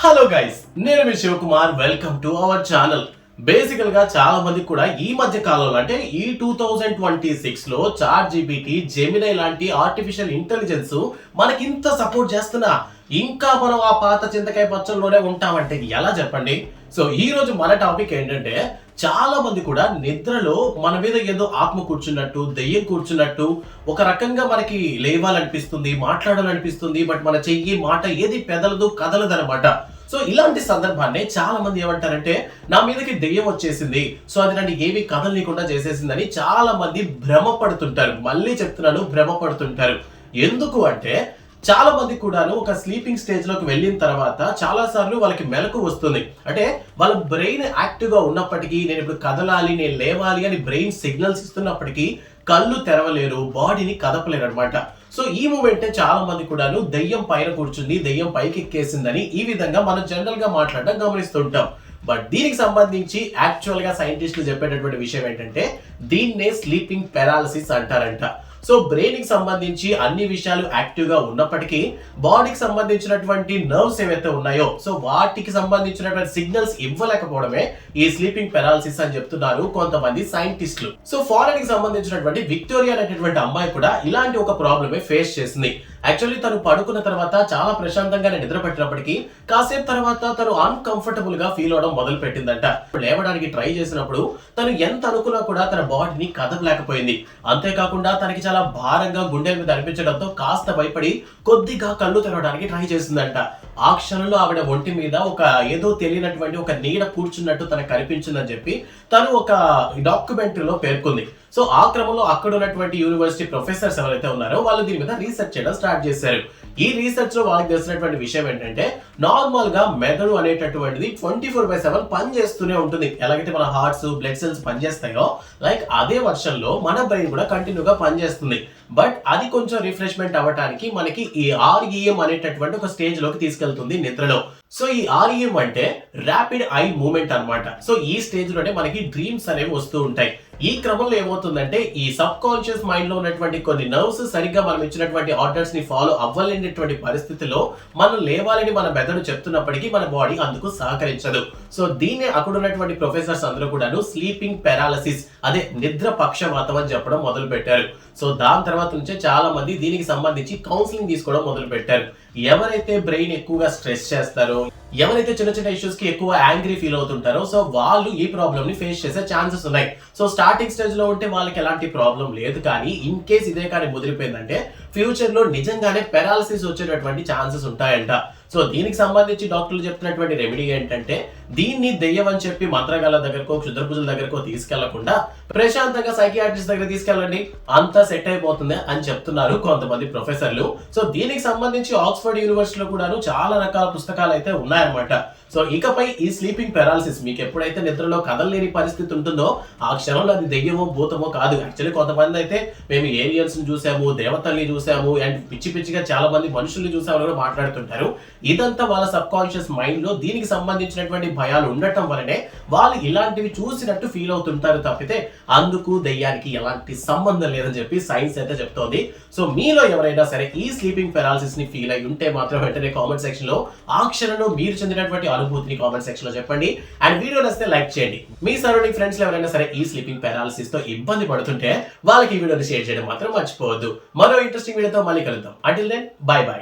Hello guys, నేను మీ Shivakumar. Welcome to our channel. బేసికల్ గా చాలా మంది కూడా ఈ మధ్య కాలంలో అంటే ఈ 2026 లో చాట్ జీపీటీ, జెమినై లాంటి ఆర్టిఫిషియల్ ఇంటెలిజెన్స్ మనకి ఇంత సపోర్ట్ చేస్తున్నా ఇంకా మనం ఆ పాత చింతకాయ పచ్చల్లోనే ఉంటామంటే ఎలా చెప్పండి? సో ఈ రోజు మన టాపిక్ ఏంటంటే, చాలా మంది కూడా నిద్రలో మన మీద ఏదో ఆత్మ కూర్చున్నట్టు, దెయ్యం కూర్చున్నట్టు, ఒక రకంగా మనకి లేవాలనిపిస్తుంది, మాట్లాడాలనిపిస్తుంది, బట్ మన చెయ్యి మాట ఏది పెదలదు, కదలదనమాట. సో ఇలాంటి సందర్భాన్ని చాలా మంది ఏమంటారంటే, నా మీదకి దెయ్యం వచ్చేసింది, సో అది నన్ను ఏమీ కదలనీయకుండా చేసేసిందని చాలా మంది భ్రమపడుతుంటారు. మళ్ళీ చెప్తున్నాను, భ్రమపడుతుంటారు. ఎందుకు అంటే, చాలా మంది కూడాను ఒక స్లీపింగ్ స్టేజ్ లోకి వెళ్ళిన తర్వాత చాలా సార్లు వాళ్ళకి మెలకు వస్తుంది. అంటే వాళ్ళ బ్రెయిన్ యాక్టివ్ గా ఉన్నప్పటికీ, నేను ఇప్పుడు కదలాలి, నేను లేవాలి అని బ్రెయిన్ సిగ్నల్స్ ఇస్తున్నప్పటికీ కళ్ళు తెరవలేరు, బాడీని కదపలేరు అనమాట. సో ఈ మూమెంటే చాలా మంది కూడాను దెయ్యం పైన కూర్చుంది, దెయ్యం పైకి ఎక్కేసిందని ఈ విధంగా మనం జనరల్ గా మాట్లాడడం గమనిస్తుంటాం. బట్ దీనికి సంబంధించి యాక్చువల్ గా సైంటిస్టులు చెప్పేటటువంటి విషయం ఏంటంటే, దీన్నే స్లీపింగ్ పారాలిసిస్ అంటారంట. సో బ్రెయిన్ కి సంబంధించి అన్ని విషయాలు యాక్టివ్ గా ఉన్నప్పటికీ, బాడీకి సంబంధించినటువంటి నర్వ్స్ ఏవైతే ఉన్నాయో, సో వాటికి సంబంధించినటువంటి సిగ్నల్స్ ఇవ్వలేకపోవడమే ఈ స్లీపింగ్ పారాలిసిస్ అని చెప్తున్నారు కొంతమంది సైంటిస్టులు. సో ఫారెన్ కి సంబంధించినటువంటి విక్టోరియా అనేటువంటి అమ్మాయి కూడా ఇలాంటి ఒక ప్రాబ్లమే ఫేస్ చేసింది. యాక్చువల్లీ తను పడుకున్న తర్వాత చాలా ప్రశాంతంగానే నిద్ర పెట్టినప్పటికీ కాసేపు తర్వాత తను అన్కంఫర్టబుల్ గా ఫీల్ అవడం మొదలు పెట్టిందంట. లేవడానికి ట్రై చేసినప్పుడు తను ఎంత అనుకున్నా కూడా తన బాడీని కదపలేకపోయింది. అంతేకాకుండా తనకి చాలా భారంగా గుండెల మీద అనిపించడంతో కాస్త భయపడి కొద్దిగా కళ్ళు తెరవడానికి ట్రై చేసిందంట. ఆ క్షణంలో ఆవిడ ఒంటి మీద ఒక ఏదో తెలియనటువంటి ఒక నీడ కూర్చున్నట్టు తనకు కనిపించిందని చెప్పి తను ఒక డాక్యుమెంటరీలో పేర్కొంది. సో ఆ క్రమంలో అక్కడ ఉన్నటువంటి యూనివర్సిటీ ప్రొఫెసర్స్ ఎవరైతే ఉన్నారో వాళ్ళు దీని మీద రీసెర్చ్ చేయడం స్టార్ట్ చేశారు. ఈ రీసెర్చ్ లో వాళ్ళకి తెలిసినటువంటి విషయం ఏంటంటే, నార్మల్ గా మెదడు అనేటటువంటిది 24/7 పని చేస్తూనే ఉంటుంది. ఎలాగైతే మన హార్ట్స్, బ్లడ్ సెల్స్ పనిచేస్తాయో, లైక్ అదే వర్షన్లో మన బ్రెయిన్ కూడా కంటిన్యూగా పనిచేస్తుంది. బట్ అది కొంచెం రిఫ్రెష్మెంట్ అవ్వడానికి మనకి ఈ REM అనేటటువంటి ఒక స్టేజ్ లోకి తీసుకెళ్తుంది నిద్రలో. సో ఈ REM అంటే ర్యాపిడ్ ఐ మూవ్మెంట్ అన్నమాట. సో ఈ స్టేజ్ లోనే మనకి డ్రీమ్స్ అనేవి వస్తూ ఉంటాయి. ఈ క్రమంలో ఏమవుతుందంటే, ఈ సబ్ కాన్షియస్ మైండ్ లో ఉన్నటువంటి కొన్ని నర్వ్స్ సరిగ్గా మనం ఇచ్చినటువంటి ఆర్డర్స్ ని ఫాలో అవ్వలేనటువంటి పరిస్థితిలో మనం లేవాలని మన మెదడు చెప్తున్నప్పటికీ మన బాడీ అందుకు సహకరించదు. సో దీన్ని అక్కడ ఉన్నటువంటి ప్రొఫెసర్స్ అందరూ కూడాను స్లీపింగ్ పారాలిసిస్, అదే నిద్ర పక్షవాతం అని చెప్పడం మొదలు పెట్టారు. సో దాని తర్వాత నుంచే చాలా మంది దీనికి సంబంధించి కౌన్సిలింగ్ తీసుకోవడం మొదలు పెట్టారు. ఎవరైతే బ్రెయిన్ ఎక్కువగా స్ట్రెస్ చేస్తారో, ఎవరైతే చిన్న చిన్న ఇష్యూస్ కి ఎక్కువ యాంగ్రీ ఫీల్ అవుతుంటారో, సో వాళ్ళు ఈ ప్రాబ్లమ్ ని ఫేస్ చేసే ఛాన్సెస్ ఉన్నాయి. సో స్టార్టింగ్ స్టేజ్ లో ఉంటే వాళ్ళకి ఎలాంటి ప్రాబ్లం లేదు, కానీ ఇన్ కేస్ ఇదే కానీ ముదిరిపోయిందంటే ఫ్యూచర్ లో నిజంగానే పారాలిసిస్ వచ్చేటటువంటి ఛాన్సెస్ ఉంటాయంట. సో దీనికి సంబంధించి డాక్టర్లు చెప్తున్నటువంటి రెమెడీ ఏంటంటే, దీన్ని దెయ్యం అని చెప్పి మంత్రగాళ్ళ దగ్గరకో, క్షుద్రపూజల దగ్గరకో తీసుకెళ్లకుండా ప్రశాంతంగా సైకియాట్రిస్ట్ దగ్గర తీసుకెళ్ళండి, అంతా సెట్ అయిపోతుంది అని చెప్తున్నారు కొంతమంది ప్రొఫెసర్లు. సో దీనికి సంబంధించి ఆక్స్ఫర్డ్ యూనివర్సిటీలో కూడాను చాలా రకాల పుస్తకాలు అయితే ఉన్నాయన్నమాట. సో ఇకపై ఈ స్లీపింగ్ పారాలిసిస్ మీకు ఎప్పుడైతే నిద్రలో కదలలేని పరిస్థితి ఉంటుందో, ఆ క్షణంలో అది దెయ్యమో భూతమో కాదు. యాక్చువల్లీ కొంతమంది అయితే మేము ఏలియన్స్ ని చూసాము, దేవతల్ని చూసాము, అండ్ పిచ్చి పిచ్చిగా చాలా మంది మనుషుల్ని చూసామని కూడా మాట్లాడుతుంటారు. ఇదంతా వాళ్ళ సబ్ కాన్షియస్ మైండ్ లో దీనికి సంబంధించినటువంటి భయాలు ఉండటం వల్లనే వాళ్ళు ఇలాంటివి చూసినట్టు ఫీల్ అవుతుంటారు తప్పితే అందుకు దెయ్యానికి ఎలాంటి సంబంధం లేదని చెప్పి సైన్స్ అయితే చెప్తోంది. సో మీలో ఎవరైనా సరే ఈ స్లీపింగ్ పారాలిసిస్ ని ఫీల్ అయి ఉంటే మాత్రం వెంటనే కామెంట్ సెక్షన్ లో ఆ క్షణంలో మీరు చెందినటువంటి అనుభూతిని కామెంట్ సెక్షన్ లో చెప్పండి. అండ్ వీడియో నచ్చితే లైక్ చేయండి. మీ సరౌండింగ్ ఫ్రెండ్స్ లో ఎవరైనా సరే ఈ స్లీపింగ్ పారాలిసిస్ తో ఇబ్బంది పడుతుంటే వాళ్ళకి ఈ వీడియోని షేర్ చేయడం మాత్రం మర్చిపోవద్దు. మరో ఇంట్రెస్టింగ్ వీడియోతో మళ్ళీ కలుద్దాం. Until then, bye by.